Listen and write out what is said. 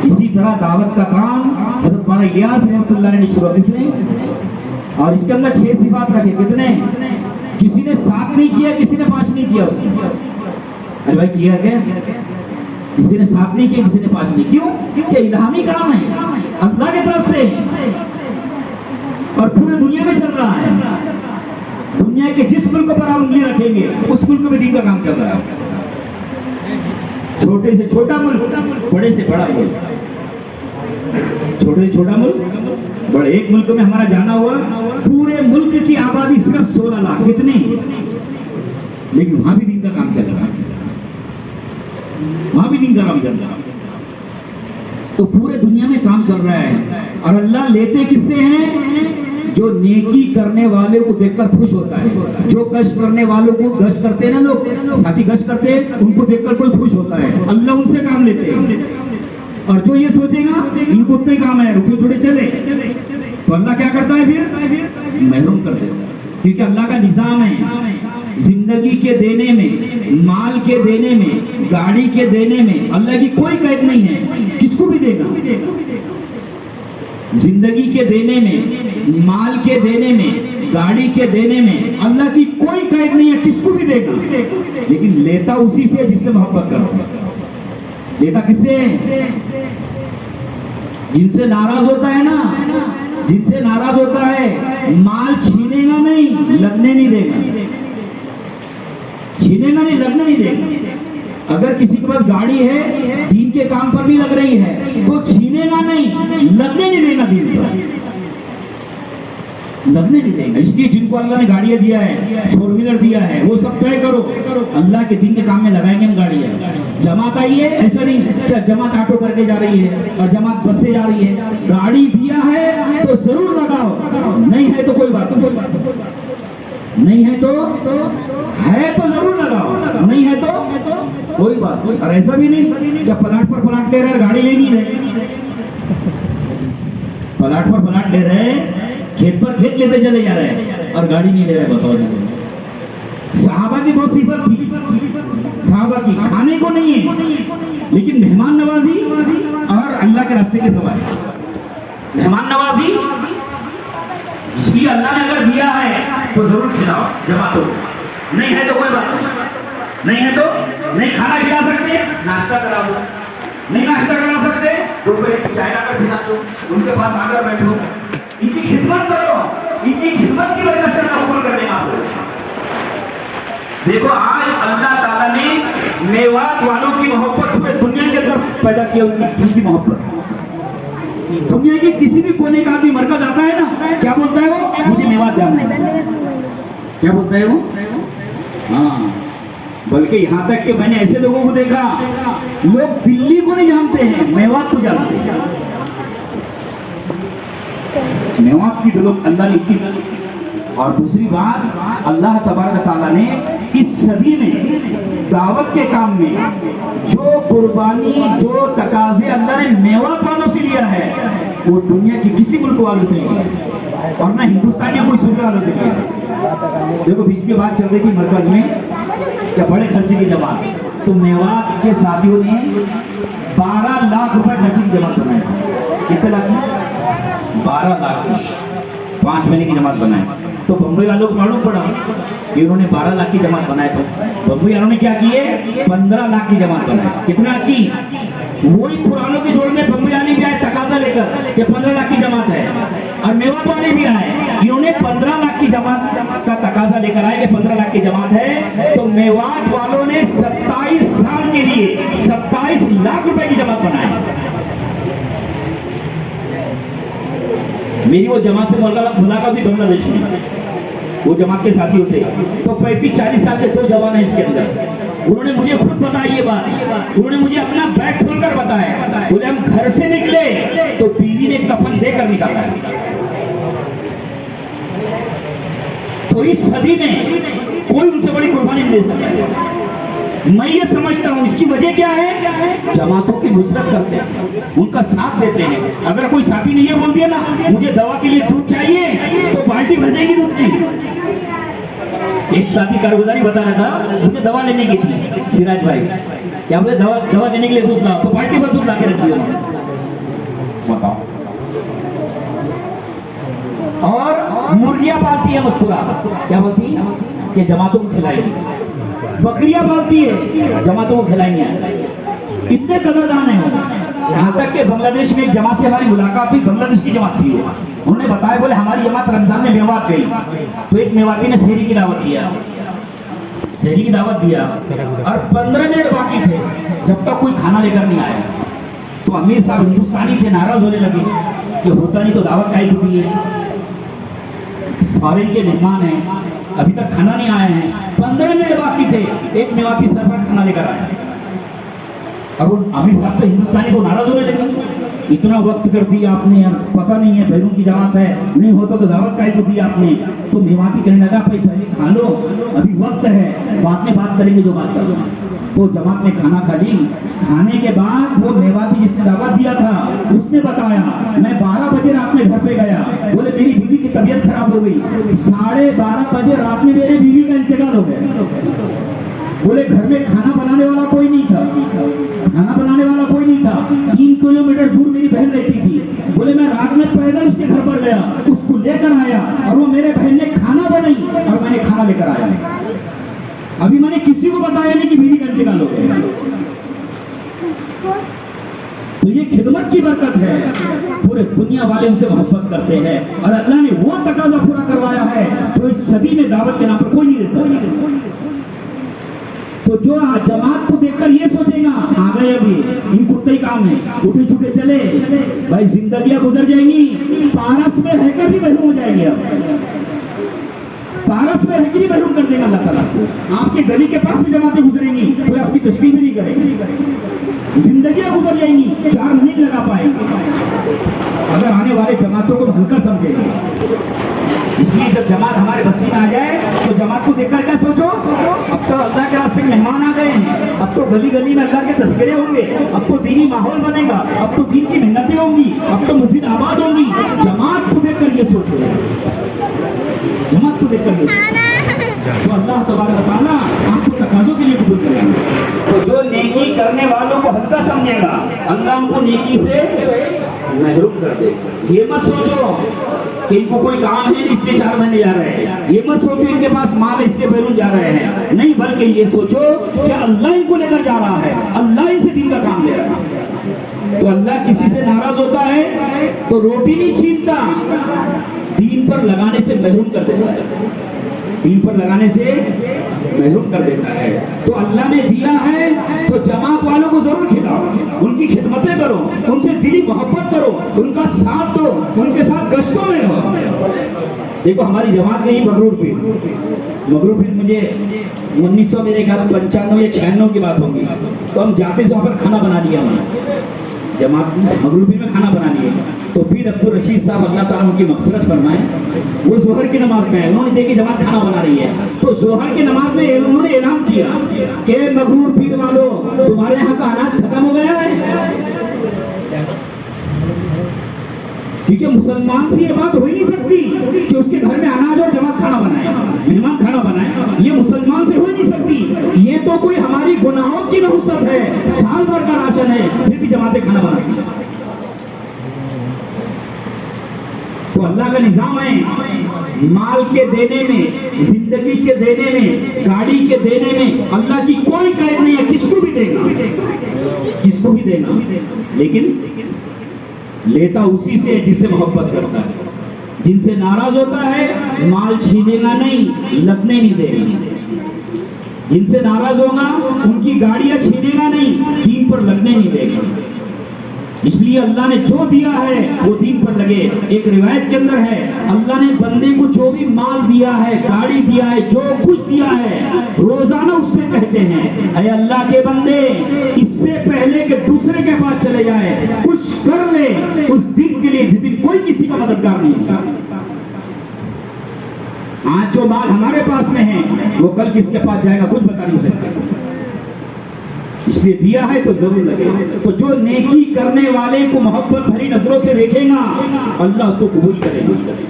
इसी तरह दावत का काम हज़रत मौलाना इलियास रहमतुल्लाह ने शुरू किसने, और इसके अंदर 6 सिफात रखे। कितने? किसी ने 7 नहीं किया, किसी ने 5 नहीं किया उसने। अरे भाई किया क्या? किसी ने 7 नहीं किया, किसी ने 5 नहीं। क्यों? क्या इल्हामी काम है, अल्लाह की तरफ से, और पूरे दुनिया में चल रहा है। दुनिया के जिस मुल्क पर आप उंगली रखेंगे उस मुल्क में दीन का काम चल रहा है। छोटे से छोटा मुल्क, बड़े से बड़ा मुल्क, छोटे से छोटा मुल्क, बड़े। एक मुल्क में हमारा जाना हुआ, पूरे मुल्क की आबादी सिर्फ 16 लाख, कितनी, लेकिन वहां भी दीन का काम चल रहा है, वहां भी दीन का काम चल रहा है। तो पूरे दुनिया में काम चल रहा है। और अल्लाह लेते किससे हैं? जो नेकी करने वाले को देखकर खुश होता है। जो गश्त करने वालों को, गश्त करते हैं ना लोग, साथी गश्त करते हैं, उनको देखकर कोई खुश होता है, अल्लाह उनसे काम लेते हैं। और जो ये सोचेगा इनको उतना ही काम है, रुपये छोड़े चले, तो अल्लाह क्या करता है फिर? महरूम कर देता है। क्योंकि अल्लाह का निजाम है, जिंदगी के देने में, माल के देने में, गाड़ी के देने में अल्लाह की कोई कैद नहीं है, किसको भी देगा। जिंदगी के देने में, माल के देने में, गाड़ी के देने में अल्लाह की कोई कैद नहीं है, किसको भी देगा। लेकिन लेता उसी से जिससे मोहब्बत करता है। लेता किससे? जिनसे नाराज होता है ना, जिनसे नाराज होता है, माल छीनेगा नहीं, लगने नहीं देगा, छीनेगा नहीं, लगने नहीं देगा। अगर किसी के पास गाड़ी है, दीन के काम पर भी लग रही है, तो छीनेगा नहीं, लगने नहीं देगा, दीन पर लगने नहीं देगा। इसलिए जिनको अल्लाह ने गाड़ियां दिया है, 4 व्हीलर दिया है, वो सब तय करो, अल्लाह के दीन के काम में लगाएंगे हम गाड़ियां। जमात आई है, ऐसा नहीं क्या जमात ऑटो करके जा रही है और जमात बस से जा रही है। गाड़ी दिया है तो जरूर लगाओ, नहीं है तो कोई बात नहीं, नहीं है तो जरूर लगाओ, नहीं है तो कोई बात नहीं। और ऐसा भी नहीं क्या प्लाट पर प्लाट ले रहे, गाड़ी ले नहीं रहे, प्लाट पर प्लाट ले रहे, खेत पर खेत लेते चले जा रहे हैं और गाड़ी नहीं ले रहे। बताओ, सहाबा की बहुत सिफत थी, सहाबा की खाने को नहीं है, लेकिन मेहमान नवाजी और अल्लाह के रास्ते के सवाल। मेहमान नवाजी इसलिए अल्लाह ने अगर दिया है तो जरूर खिलाओ जमातों को, नहीं है तो कोई बात नहीं, नहीं है तो नहीं खाना खिला सकते, नाश्ता करा दो, नहीं नाश्ता करा सकते तो चाय का खिला दो, उनके पास आकर बैठो, इनकी खिदमत करो, इनकी खिदमत की वजह से अल्लाह कबूल कर लेगा आपको। देखो आज अल्लाह ताला ने मेवात वालों की मोहब्बत पूरे दुनिया के अंदर पैदा की, उनकी मोहब्बत। दुनिया के किसी भी कोने का आदमी मरकज आता है ना, क्या बोलता है वो? मुझे मेवात जाना है। क्या बोलता है वो? हाँ, बल्कि यहाँ तक कि मैंने ऐसे लोगों को देखा, लोग दिल्ली को नहीं जानते हैं, मेवात को जानते हैं। मेवात की लोग अल्लाह ने की। और दूसरी बात, अल्लाह तबारक तआला ने इस सदी में दावत के काम में जो कुर्बानी, जो तकाजे अल्लाह ने मेवात वालों से लिया है, वो दुनिया के किसी मुल्क वालों से लिया है, और ना हिंदुस्तान के कोई सूबे वालों से लिया है। देखो बीच में बात चल रही थी मरकज में क्या बड़े खर्चे की जमात, तो मेवात के साथियों ने 12 लाख रुपए खर्चे की जमात बनाई। कितने लाख? 12 लाख, 5 महीने की जमात बनाई। तो बम्बई वालों को मालूम पड़ा कि उन्होंने 12 लाख की जमात बनाए, तो बम्बई वालों ने क्या किए? 15 लाख की जमात बनाई। कितना की? वही पुरानों के जोड़ में बम्बई वाले भी आए तकाजा लेकर कि 15 लाख की जमात है, और मेवात वाले भी आए, इन्होंने 15 लाख की जमात का तकाजा लेकर आए कि 15 लाख की जमात है। तो मेवात वालों ने 27 साल के लिए 27 लाख रुपए की जमात बनाई। मेरी वो जमात से मुलाकात हुई बांग्लादेश में, वो जमात के साथियों से। तो 35-40 साल के 2 जवान हैं इसके अंदर। उन्होंने मुझे खुद बताई ये बात, उन्होंने मुझे अपना बैग खोलकर बताया। बोले हम घर से निकले तो बीवी ने कफन देकर निकाला है। तो इस सदी में कोई उनसे बड़ी कुर्बानी नहीं दे सकता। मैं ये समझता हूँ इसकी वजह क्या है? जमातों की नुसरत करते हैं, उनका साथ देते हैं। अगर कोई साथी ने ये बोल दिया ना मुझे दवा के लिए दूध चाहिए, तो बाल्टी भर जाएगी दूध की। एक साथी कारगुजारी बता रहा था, मुझे दवा लेने की थी सिराज भाई, क्या बोले दवा दवा देने के लिए दूध लाओ, तो पार्टी पर दूध ला के रख दिया। बताओ। और मुर्गियां पालती है मस्तूरा, क्या बोलती है कि जमातों को खिलाएगी। बकरियां पालती है, जमातों को खिलाएंगे। इतने कदरदान है। यहाँ तक कि बांग्लादेश में एक जमात से हमारी मुलाकात हुई, बांग्लादेश की जमात थी। उन्होंने बताया, बोले हमारी जमात रमजान में मेवात गई, तो एक मेवाती ने शहरी की दावत दिया, शहरी की दावत दिया, और 15 मिनट बाकी थे जब तक कोई खाना लेकर नहीं आया। तो अमीर साहब हिंदुस्तानी थे, नाराज होने लगे कि होता नहीं तो दावत काहे को दी है, फॉरेन के मेहमान हैं, अभी तक खाना नहीं आए हैं। 15 मिनट बाकी थे, एक मेवाती सर पर खाना लेकर आया। अब अमीर साहब तो हिंदुस्तानी को नाराज होने लगे, इतना वक्त कर दिया आपने, पता नहीं है बहरों की दावत है, नहीं होता तो दावत काहे को दी आपने। तो मेवाती कहने लगा, भाई पहले खा लो, अभी वक्त है, बाद में बात करेंगे जो बात करो। तो जमात ने खाना खा ली। खाने के बाद वो मेवाती जिसने दावत दिया था उसने बताया, मैं 12 बजे रात में घर पे गया, बोले मेरी बीवी की तबीयत खराब हो गई, 12:30 बजे रात में मेरे बीवी का इंतकाल हो गया। बोले घर में खाना बनाने वाला कोई नहीं था, खाना बनाने वाला कोई नहीं था। 3 किलोमीटर दूर मेरी बहन रहती थी। बोले मैं रात में पैदल उसके घर पर गया, उसको लेकर आया, और वो मेरे बहन ने खाना बनाई और मैंने खाना लेकर आया। अभी मैंने किसी को बताया नहीं कि बीवी का इंतकाल हो गया। तो ये खिदमत की बरकत है, पूरे दुनिया वाले उनसे मोहब्बत करते हैं, और अल्लाह ने वो तकाजा पूरा करवाया है जो इस सदी में दावत के नाम पर कोई नहीं दे सकता। तो जो जमात को देखकर ये सोचेगा, आ गए अभी इन कुत्ते काम है, उठे छुटे चले, भाई जिंदगियां गुजर जाएंगी, पारस में रहकर भी महरूम हो जाएंगे। अब पारस में रहकर भी महरूम कर देगा अल्लाह ताला। आपके गली के पास से जमातें गुजरेंगी, कोई आपकी तशकील भी नहीं करेगी, जिंदगियां गुजर जाएंगी, 4 महीने लगा पाएंगे अगर आने वाले जमातों को हल्का समझेंगे। इसलिए जब जमात हमारे बस्ती में आ जाए तो जमात को देखकर क्या सोचो, अब तो अल्लाह के रास्ते में मेहमान आ गए हैं, अब तो गली गली में अल्लाह के तस्करे होंगे, अब तो दीनी माहौल बनेगा, अब तो दीन की मेहनतें होंगी, अब तो मस्जिद आबाद होंगी। जमात को देखकर ये सोचो, जमात को देखकर तो अल्लाह तबारक व तआला आपको तकाज़ों के लिए कबूल करेगा। तो जो नेकी करने वालों को हल्का समझेगा, अल्लाह उनको नेकी से महरूम कर देगा। ये मत सोचो कि इनको कोई काम है नहीं इसलिए 4 महीने जा रहे हैं, ये मत सोचो इनके पास माल है इसलिए बैरून जा रहे हैं, नहीं, बल्कि ये सोचो कि अल्लाह इनको लेकर जा रहा है, अल्लाह इनसे दिन का काम ले रहा है। तो अल्लाह किसी से नाराज होता है तो रोटी नहीं छीनता, दीन पर लगाने से महरूम कर देता है, दीन पर लगाने से महरूम कर देता है। तो अल्लाह ने दिया है तो जमात वालों को जरूर खिलाओ, उनकी खिदमतें करो, उनसे दिली मोहब्बत करो, उनका साथ दो, उनके साथ गश्तों में रहो। देखो हमारी जमात गई मगरूर पीर, मुझे 1900 मेरे ख्याल 95 या 96 की बात होगी, तो हम जाते से वहाँ पर खाना बना दिया, हमने जमात मगरूर पीर में खाना बना दिए। तो पीर अब्दुल रशीद साहब अल्लाह ताला उनकी मग़फ़िरत फरमाए, वो जोहर की नमाज में है, उन्होंने देखी जमात खाना बना रही है, तो जोहर की नमाज में उन्होंने ऐलान किया कि मगरूर पीर वालों तुम्हारे यहाँ का अनाज खत्म हो गया है। क्योंकि मुसलमान से ये बात हो ही नहीं सकती कि उसके घर में अनाज और जमात खाना बनाए, मेहमान खाना बनाए, ये मुसलमान से हो ही नहीं सकती। ये तो कोई हमारी गुनाहों की नहुसत है, साल भर का राशन है, फिर भी जमातें खाना बनाती हैं। तो अल्लाह का निजाम है, माल के देने में, जिंदगी के देने में, गाड़ी के देने में अल्लाह की कोई कैद नहीं है, किसको भी देना, किसको भी देना, लेकिन लेता उसी से जिससे मोहब्बत करता है। जिनसे नाराज होता है माल छीनेगा नहीं, लगने नहीं देगा, जिनसे नाराज होगा उनकी गाड़ियां छीनेगा नहीं, दीन पर लगने नहीं देगा। इसलिए अल्लाह ने जो दिया है वो दीन पर लगे। एक रिवायत के अंदर है, अल्लाह ने बंदे को जो भी माल दिया है, गाड़ी दिया है, जो कुछ दिया है, रोजाना उससे कहते हैं, अरे अल्लाह के बंदे, इससे पहले कि दूसरे के पास चले जाए कुछ कर ले उस दिन के लिए जिस दिन कोई किसी का मददगार नहीं होगा। आज जो माल हमारे पास में है वो कल किसके पास जाएगा कुछ बता नहीं सकते, इसलिए दिया है तो जरूर लगे। तो जो नेकी करने वाले को मोहब्बत भरी नजरों से देखेगा अल्लाह उसको कबूल करेगा।